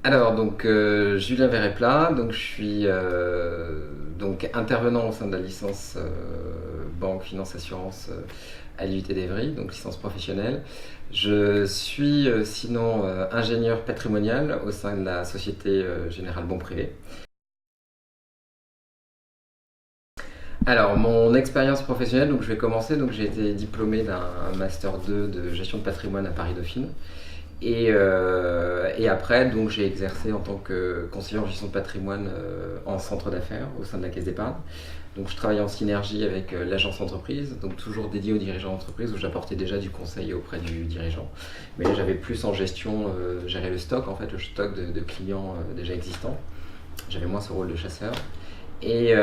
Alors, Julien Verret-Plat, je suis donc intervenant au sein de la licence Banque, Finance, Assurance à l'IUT d'Evry, donc licence professionnelle. Je suis sinon ingénieur patrimonial au sein de la Société Générale Bon Privé. Alors, mon expérience professionnelle, je vais commencer. J'ai été diplômé d'un Master 2 de gestion de patrimoine à Paris-Dauphine. Et après, j'ai exercé en tant que conseiller en gestion de patrimoine en centre d'affaires au sein de la Caisse d'épargne. Je travaillais en synergie avec l'agence entreprise, toujours dédié aux dirigeants d'entreprise où j'apportais déjà du conseil auprès du dirigeant. Mais là, j'avais plus en gestion, gérer le stock, le stock de clients déjà existants. J'avais moins ce rôle de chasseur. Et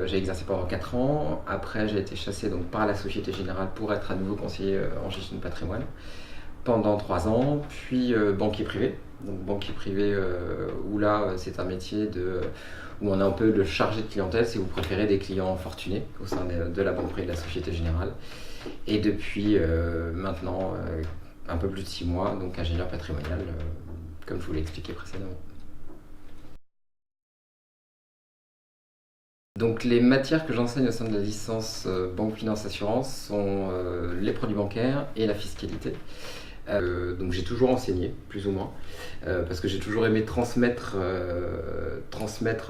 j'ai exercé pendant 4 ans. Après, j'ai été chassé par la Société Générale pour être à nouveau conseiller en gestion de patrimoine pendant 3 ans, puis banquier privé. Banquier privé, où là, c'est un métier où on a un peu le chargé de clientèle, si vous préférez, des clients fortunés au sein de la banque privée de la Société Générale. Et depuis maintenant, un peu plus de 6 mois, ingénieur patrimonial, comme je vous l'ai expliqué précédemment. Les matières que j'enseigne au sein de la licence Banque, Finance, Assurance sont les produits bancaires et la fiscalité. J'ai toujours enseigné, plus ou moins, parce que j'ai toujours aimé transmettre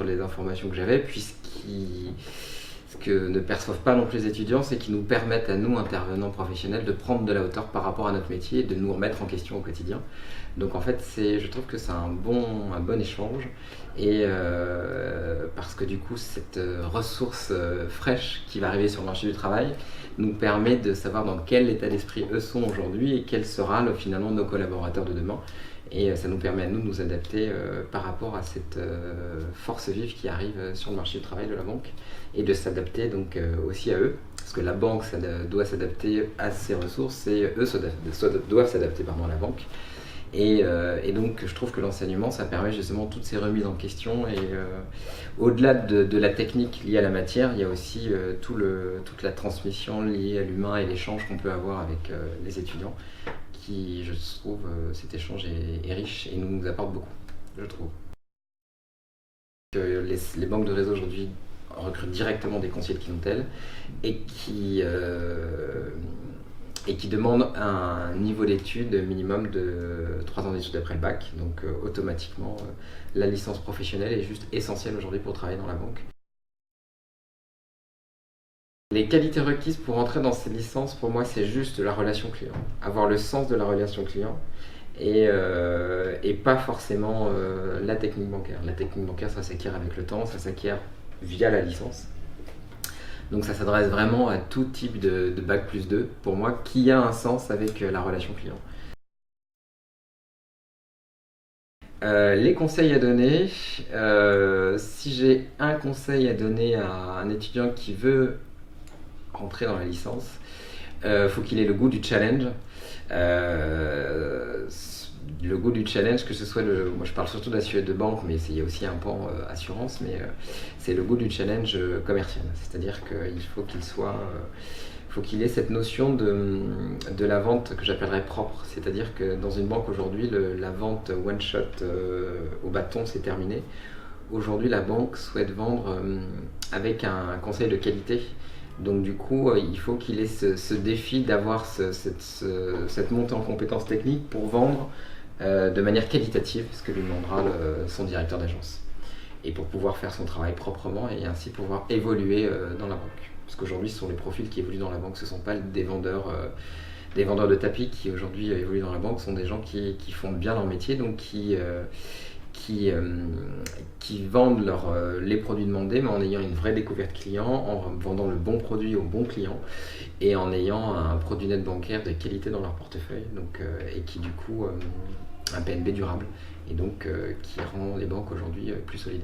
les informations que j'avais, ce que ne perçoivent pas non plus les étudiants, c'est qu'ils nous permettent à nous, intervenants professionnels, de prendre de la hauteur par rapport à notre métier et de nous remettre en question au quotidien. En fait, je trouve que c'est un bon échange, et parce que du coup, cette ressource fraîche qui va arriver sur le marché du travail nous permet de savoir dans quel état d'esprit eux sont aujourd'hui et quel sera finalement nos collaborateurs de demain. Et ça nous permet à nous de nous adapter par rapport à cette force vive qui arrive sur le marché du travail de la banque, et de s'adapter aussi à eux, parce que la banque doit s'adapter à ses ressources et eux doivent s'adapter à la banque. Et je trouve que l'enseignement, ça permet justement toutes ces remises en question, et au-delà de la technique liée à la matière, il y a aussi toute la transmission liée à l'humain et l'échange qu'on peut avoir avec les étudiants, qui, je trouve, cet échange est riche et nous apporte beaucoup, je trouve. Les banques de réseau aujourd'hui recrutent directement des conseillers de clientèle, et qui demandent un niveau d'études minimum de 3 ans d'études après le bac. Automatiquement, la licence professionnelle est juste essentielle aujourd'hui pour travailler dans la banque. Les qualités requises pour entrer dans ces licences, pour moi, c'est juste la relation client. Avoir le sens de la relation client, et pas forcément la technique bancaire. La technique bancaire, ça s'acquiert avec le temps, ça s'acquiert via la licence. Ça s'adresse vraiment à tout type de bac plus 2, pour moi, qui a un sens avec la relation client. Les conseils à donner, si j'ai un conseil à donner à un étudiant qui veut rentrer dans la licence, faut qu'il ait le goût du challenge. Le goût du challenge, que ce soit moi je parle surtout d'assuré de banque, mais il y a aussi un pan assurance, mais c'est le goût du challenge commercial. C'est-à-dire qu'il faut qu'il ait cette notion de la vente que j'appellerais propre. C'est-à-dire que dans une banque aujourd'hui, la vente one shot au bâton, c'est terminé. Aujourd'hui, la banque souhaite vendre avec un conseil de qualité. Du coup, il faut qu'il ait ce défi d'avoir cette montée en compétences techniques pour vendre de manière qualitative, ce que lui demandera son directeur d'agence. Et pour pouvoir faire son travail proprement, et ainsi pouvoir évoluer dans la banque. Parce qu'aujourd'hui, ce sont les profils qui évoluent dans la banque, ce ne sont pas des vendeurs de tapis qui aujourd'hui évoluent dans la banque, ce sont des gens qui font bien leur métier, qui vendent les produits demandés, mais en ayant une vraie découverte client, en vendant le bon produit au bon client, et en ayant un produit net bancaire de qualité dans leur portefeuille, et qui du coup un PNB durable, et qui rend les banques aujourd'hui plus solides.